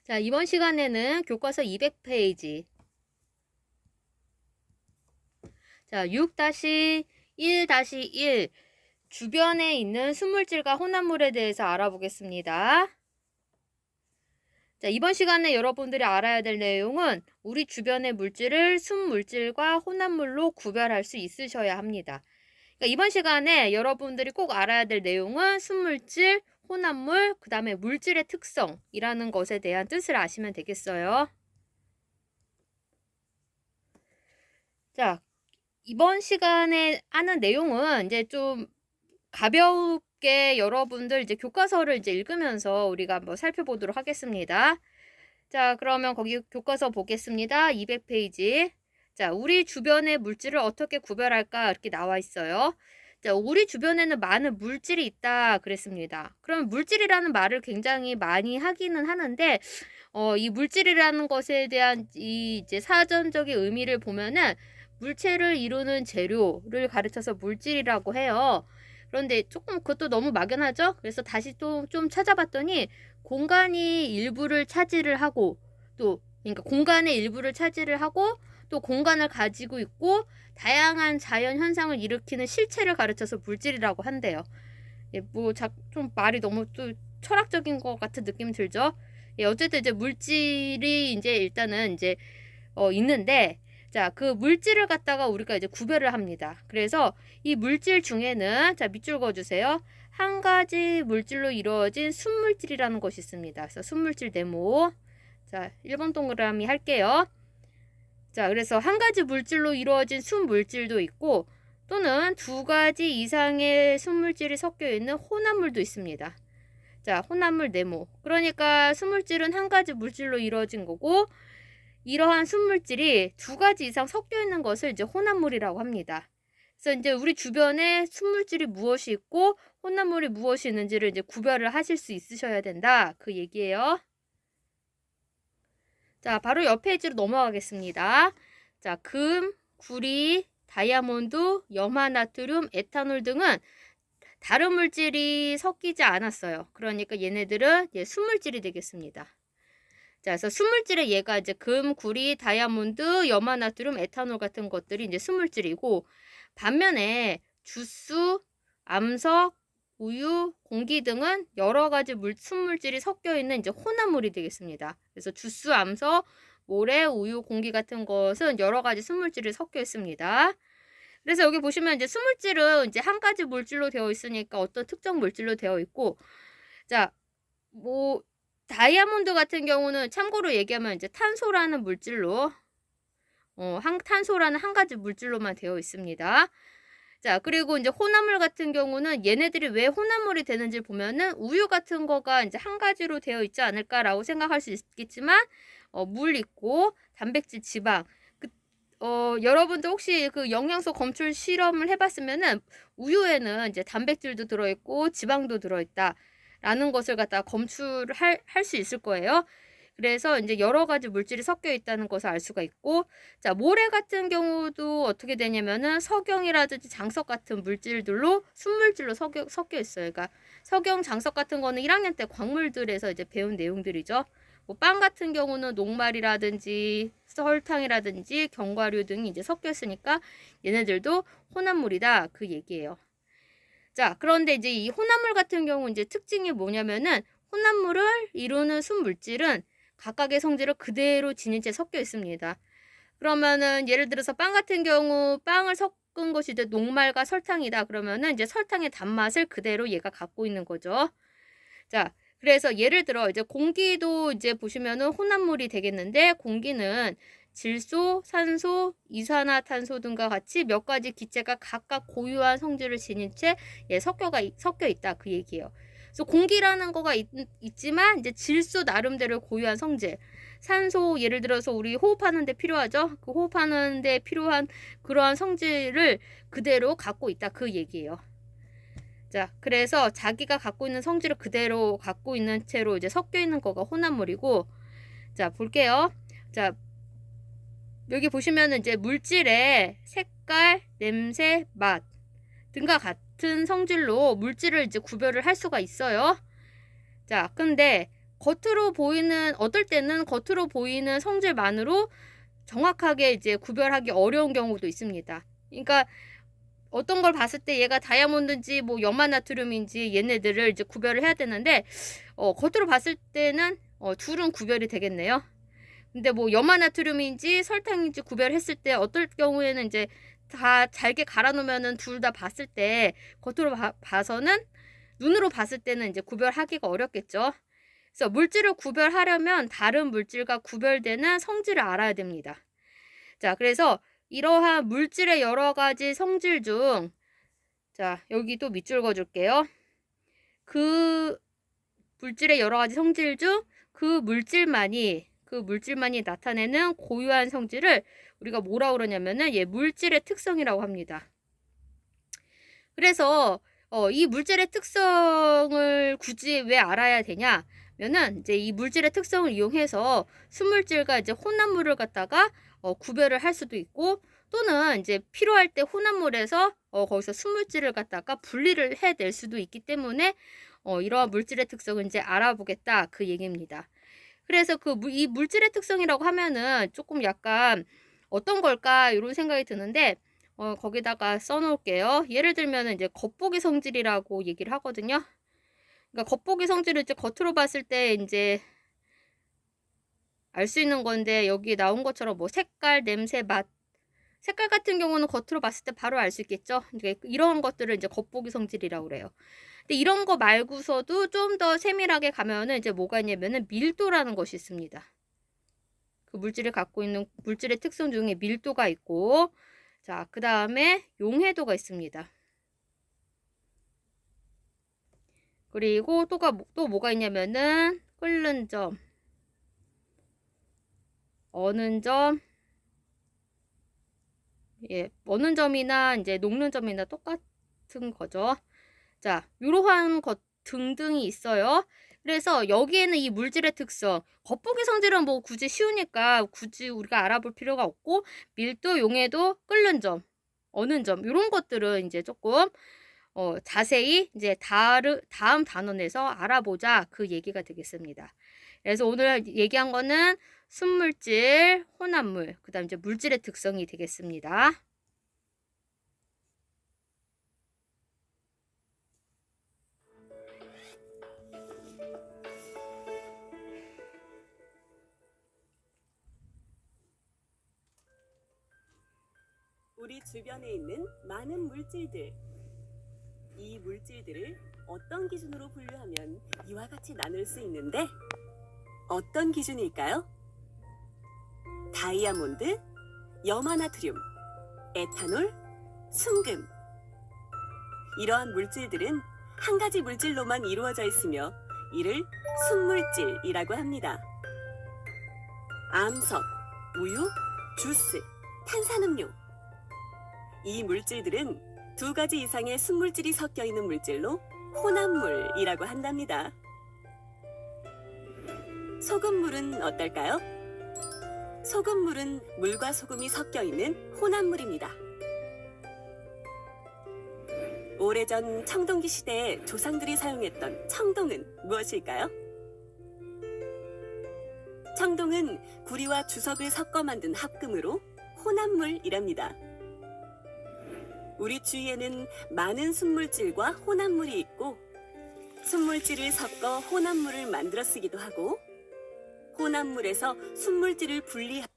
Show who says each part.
Speaker 1: 자, 이번 시간에는 교과서 200페이지. 자, 6-1-1 주변에 있는 순물질과 혼합물에 대해서 알아보겠습니다. 자, 이번 시간에 여러분들이 알아야 될 내용은 우리 주변의 물질을 순물질과 혼합물로 구별할 수 있으셔야 합니다. 그러니까 이번 시간에 여러분들이 꼭 알아야 될 내용은 순물질, 혼합물, 그 다음에 물질의 특성이라는 것에 대한 뜻을 아시면 되겠어요. 자, 이번 시간에 하는 내용은 이제 좀 가볍게 여러분들 이제 교과서를 이제 읽으면서 우리가 한번 살펴보도록 하겠습니다. 자, 그러면 거기 교과서 보겠습니다. 200페이지. 자, 우리 주변의 물질을 어떻게 구별할까 이렇게 나와 있어요. 자, 우리 주변에는 많은 물질이 있다 그랬습니다. 그럼 물질이라는 말을 굉장히 많이 하기는 하는데 이 물질이라는 것에 대한 이제 사전적인 의미를 보면은 물체를 이루는 재료를 가르쳐서 물질이라고 해요. 그런데 조금 그것도 너무 막연하죠? 그래서 다시 또 좀 찾아봤더니 공간이 일부를 차지를 하고 그러니까 공간의 일부를 차지를 하고 또 공간을 가지고 있고 다양한 자연 현상을 일으키는 실체를 가르쳐서 물질이라고 한대요. 예, 좀 말이 너무 또 철학적인 것 같은 느낌이 들죠? 예, 어쨌든 이제 물질이 이제 일단은 이제 있는데 자, 그 물질을 갖다가 우리가 이제 구별을 합니다. 그래서 이 물질 중에는 자, 밑줄 그어주세요. 한 가지 물질로 이루어진 순물질이라는 것이 있습니다. 그래서 순물질 네모. 자, 1번 동그라미 할게요. 자, 그래서 한 가지 물질로 이루어진 순물질도 있고 또는 두 가지 이상의 순물질이 섞여 있는 혼합물도 있습니다. 자, 혼합물 네모. 그러니까 순물질은 한 가지 물질로 이루어진 거고 이러한 순물질이 두 가지 이상 섞여 있는 것을 이제 혼합물이라고 합니다. 그래서 이제 우리 주변에 순물질이 무엇이 있고 혼합물이 무엇이 있는지를 이제 구별을 하실 수 있으셔야 된다. 그 얘기예요. 자, 바로 옆 페이지로 넘어가겠습니다. 자, 금, 구리, 다이아몬드, 염화나트륨, 에탄올 등은 다른 물질이 섞이지 않았어요. 그러니까 얘네들은 순물질이 되겠습니다. 자, 그래서 순물질의 얘가 이제 금, 구리, 다이아몬드, 염화나트륨, 에탄올 같은 것들이 이제 순물질이고 반면에 주스, 암석, 우유, 공기 등은 여러 가지 순물질이 섞여 있는 이제 혼합물이 되겠습니다. 그래서 주스, 암석, 모래, 우유, 공기 같은 것은 여러 가지 순물질이 섞여 있습니다. 그래서 여기 보시면 이제 순물질은 이제 한 가지 물질로 되어 있으니까 어떤 특정 물질로 되어 있고, 자, 다이아몬드 같은 경우는 참고로 얘기하면 이제 탄소라는 물질로, 탄소라는 한 가지 물질로만 되어 있습니다. 자, 그리고 이제 혼합물 같은 경우는 얘네들이 왜 혼합물이 되는지 보면은 우유 같은 거가 이제 한 가지로 되어 있지 않을까라고 생각할 수 있겠지만, 물 있고, 단백질, 지방. 여러분들 혹시 그 영양소 검출 실험을 해봤으면은 우유에는 이제 단백질도 들어있고 지방도 들어있다. 라는 것을 갖다가 검출을 할 수 있을 거예요. 그래서 이제 여러 가지 물질이 섞여 있다는 것을 알 수가 있고, 자, 모래 같은 경우도 어떻게 되냐면은 석영이라든지 장석 같은 물질들로 순물질로 섞여 있어요. 그러니까 석영, 장석 같은 거는 1학년 때 광물들에서 이제 배운 내용들이죠. 빵 같은 경우는 녹말이라든지 설탕이라든지 견과류 등이 이제 섞여 있으니까 얘네들도 혼합물이다. 그 얘기예요. 자, 그런데 이제 이 혼합물 같은 경우 이제 특징이 뭐냐면은 혼합물을 이루는 순물질은 각각의 성질을 그대로 지닌 채 섞여 있습니다. 그러면은 예를 들어서 빵 같은 경우 빵을 섞은 것이 이제 녹말과 설탕이다. 그러면은 이제 설탕의 단맛을 그대로 얘가 갖고 있는 거죠. 자, 그래서 예를 들어 이제 공기도 이제 보시면은 혼합물이 되겠는데 공기는 질소, 산소, 이산화탄소 등과 같이 몇 가지 기체가 각각 고유한 성질을 지닌 채 섞여 있다 그 얘기예요. 그래서 공기라는 거가 있지만 이제 질소 나름대로 고유한 성질, 산소 예를 들어서 우리 호흡하는 데 필요하죠. 그 호흡하는 데 필요한 그러한 성질을 그대로 갖고 있다 그 얘기예요. 자, 그래서 자기가 갖고 있는 성질을 그대로 갖고 있는 채로 이제 섞여 있는 거가 혼합물이고, 자, 볼게요. 자, 여기 보시면은 이제 물질의 색깔, 냄새, 맛 등과 같은 성질로 물질을 이제 구별을 할 수가 있어요. 자, 근데 겉으로 보이는, 어떨 때는 겉으로 보이는 성질만으로 정확하게 이제 구별하기 어려운 경우도 있습니다. 그러니까 어떤 걸 봤을 때 얘가 다이아몬드인지 뭐 염화나트륨인지 얘네들을 이제 구별을 해야 되는데 겉으로 봤을 때는 둘은 구별이 되겠네요. 근데 뭐 염화나트륨인지 설탕인지 구별했을 때 어떨 경우에는 이제 다 잘게 갈아 놓으면은 둘 다 봤을 때 겉으로 봐서는, 눈으로 봤을 때는 이제 구별하기가 어렵겠죠. 그래서 물질을 구별하려면 다른 물질과 구별되는 성질을 알아야 됩니다. 자, 그래서 이러한 물질의 여러 가지 성질 중, 자, 여기 또 밑줄 그어줄게요. 그 물질의 여러 가지 성질 중 그 물질만이 나타내는 고유한 성질을 우리가 뭐라 그러냐면은 물질의 특성이라고 합니다. 그래서 이 물질의 특성을 굳이 왜 알아야 되냐면은 이제 이 물질의 특성을 이용해서 순물질과 이제 혼합물을 갖다가 구별을 할 수도 있고, 또는 이제 필요할 때 혼합물에서 거기서 순물질을 갖다가 분리를 해낼 수도 있기 때문에 이러한 물질의 특성을 이제 알아보겠다, 그 얘기입니다. 그래서 이 물질의 특성이라고 하면은 조금 약간 어떤 걸까 이런 생각이 드는데, 거기다가 써놓을게요. 예를 들면 이제 겉보기 성질이라고 얘기를 하거든요. 그러니까 겉보기 성질을 이제 겉으로 봤을 때 이제 알 수 있는 건데, 여기 나온 것처럼 뭐 색깔, 냄새, 맛. 색깔 같은 경우는 겉으로 봤을 때 바로 알 수 있겠죠. 이런 것들을 이제 겉보기 성질이라고 그래요. 근데 이런 거 말고서도 좀 더 세밀하게 가면은 이제 뭐가 있냐면은 밀도라는 것이 있습니다. 그 물질을 갖고 있는 물질의 특성 중에 밀도가 있고, 자, 그 다음에 용해도가 있습니다. 그리고 또 뭐가 있냐면은 끓는 점, 어는 점, 어는 점이나 이제 녹는 점이나 똑같은 거죠. 자, 이러한 것 등등이 있어요. 그래서 여기에는 이 물질의 특성, 겉보기 성질은 뭐 굳이 쉬우니까 굳이 우리가 알아볼 필요가 없고, 밀도, 용해도, 끓는 점, 어는 점, 이런 것들은 이제 조금 자세히 이제 다음 단원에서 알아보자, 그 얘기가 되겠습니다. 그래서 오늘 얘기한 거는 순물질, 혼합물, 그 다음 이제 물질의 특성이 되겠습니다.
Speaker 2: 우리 주변에 있는 많은 물질들. 이 물질들을 어떤 기준으로 분류하면 이와 같이 나눌 수 있는데, 어떤 기준일까요? 다이아몬드, 염화나트륨, 에탄올, 순금. 이러한 물질들은 한 가지 물질로만 이루어져 있으며 이를 순물질이라고 합니다. 암석, 우유, 주스, 탄산음료. 이 물질들은 두 가지 이상의 순물질이 섞여 있는 물질로 혼합물이라고 한답니다. 소금물은 어떨까요? 소금물은 물과 소금이 섞여 있는 혼합물입니다. 오래전 청동기 시대에 조상들이 사용했던 청동은 무엇일까요? 청동은 구리와 주석을 섞어 만든 합금으로 혼합물이랍니다. 우리 주위에는 많은 순물질과 혼합물이 있고, 순물질을 섞어 혼합물을 만들어 쓰기도 하고, 혼합물에서 순물질을 분리하고